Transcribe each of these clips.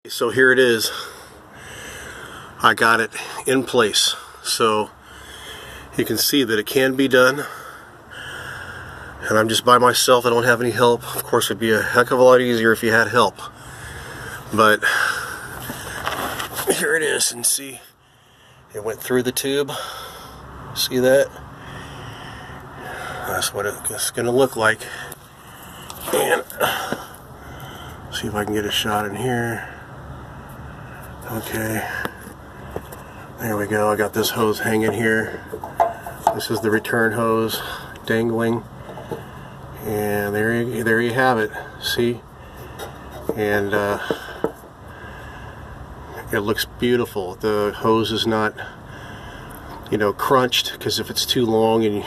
So here it is. I got it in place. So you can see that it can be done. And I'm just by myself. I don't have any help. Of course, it'd be a heck of a lot easier if you had help. But here it is. And see, it went through the tube. See that? That's what it's going to look like. And see if I can get a shot in here. Okay, there we go. I got this hose hanging here. This is the return hose dangling, and there you have it. See, and it looks beautiful. The hose is not, crunched, because if it's too long and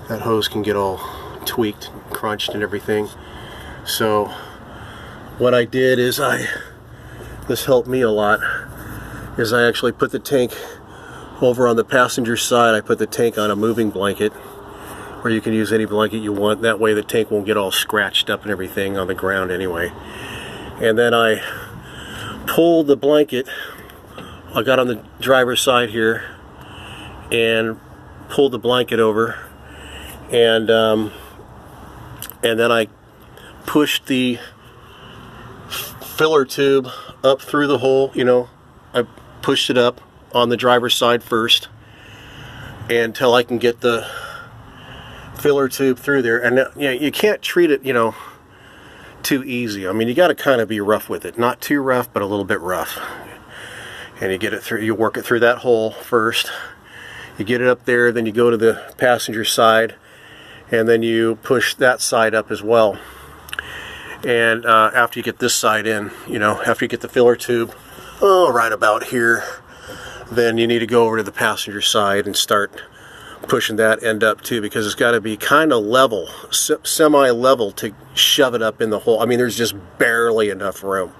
that hose can get all tweaked, crunched, and everything. So what I did is this helped me a lot, is I actually put the tank over on the passenger side. I put the tank on a moving blanket, or you can use any blanket you want. That way the tank won't get all scratched up and everything on the ground anyway. And then I pulled the blanket. I got on the driver's side here and pulled the blanket over, and then I pushed the filler tube up through the hole. I pushed it up on the driver's side first until I can get the filler tube through there. And you can't treat it too easy. I mean, you got to kind of be rough with it, not too rough, but a little bit rough. And you get it through, you work it through that hole first, you get it up there, then you go to the passenger side, and then you push that side up as well. And after you get this side in, after you get the filler tube, right about here, then you need to go over to the passenger side and start pushing that end up too, because it's got to be kind of level, semi-level, to shove it up in the hole. I mean, there's just barely enough room.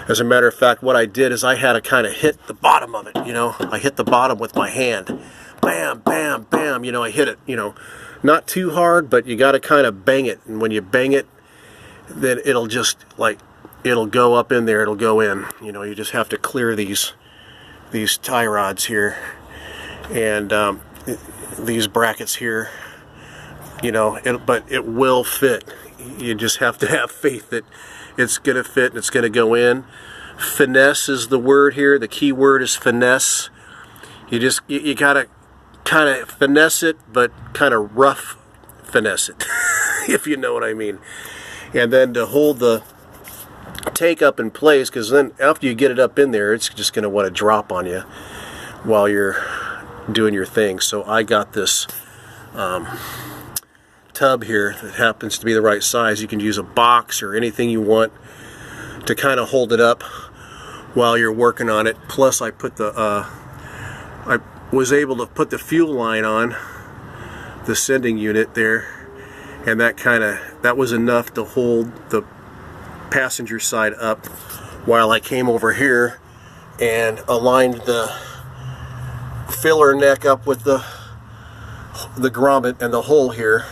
As a matter of fact, what I did is I had to kind of hit the bottom of it, I hit the bottom with my hand. Bam, bam, bam, I hit it, not too hard, but you got to kind of bang it. And when you bang it, then it'll just, it'll go up in there, it'll go in. You just have to clear these tie rods here, and these brackets here, but it will fit. You just have to have faith that it's going to fit and it's going to go in. Finesse is the word here. The key word is finesse. You got to kind of finesse it, but kind of rough finesse it, if you know what I mean. And then to hold the tank up in place, because then after you get it up in there, it's just going to want to drop on you while you're doing your thing. So I got this tub here that happens to be the right size. You can use a box or anything you want to kind of hold it up while you're working on it. Plus I put the I was able to put the fuel line on the sending unit there, and that was enough to hold the passenger side up while I came over here and aligned the filler neck up with the grommet and the hole here.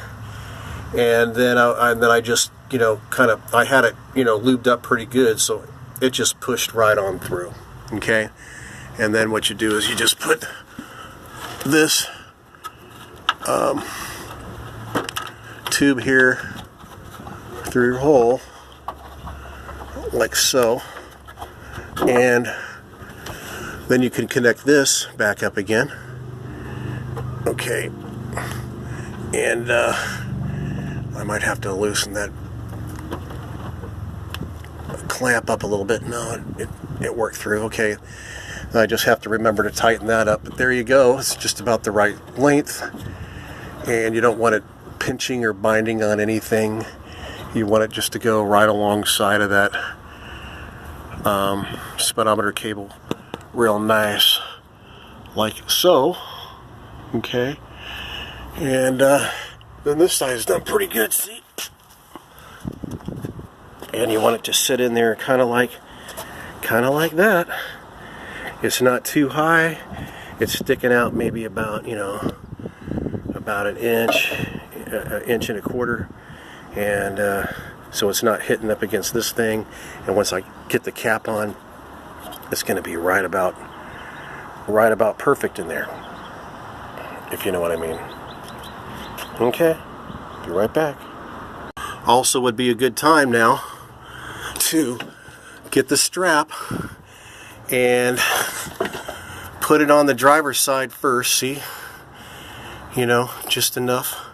And then I just I had it lubed up pretty good, so it just pushed right on through. Okay, and then what you do is you just put this tube here through your hole, like so, and then you can connect this back up again. Okay, and I might have to loosen that clamp up a little bit. No, it worked through. Okay, I just have to remember to tighten that up. But there you go. It's just about the right length, and you don't want it pinching or binding on anything. You want it just to go right alongside of that speedometer cable, real nice, like so. Okay, and then this side is done pretty good, see? And you want it to sit in there kind of like that. It's not too high. It's sticking out maybe about, about an inch and a quarter. And so it's not hitting up against this thing, and once I get the cap on, it's going to be right about perfect in there, if you know what I mean. Okay, be right back. Also would be a good time now to get the strap and put it on the driver's side first, see, you know, just enough,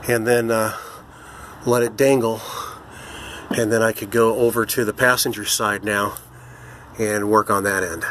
and then let it dangle, and then I could go over to the passenger side now and work on that end.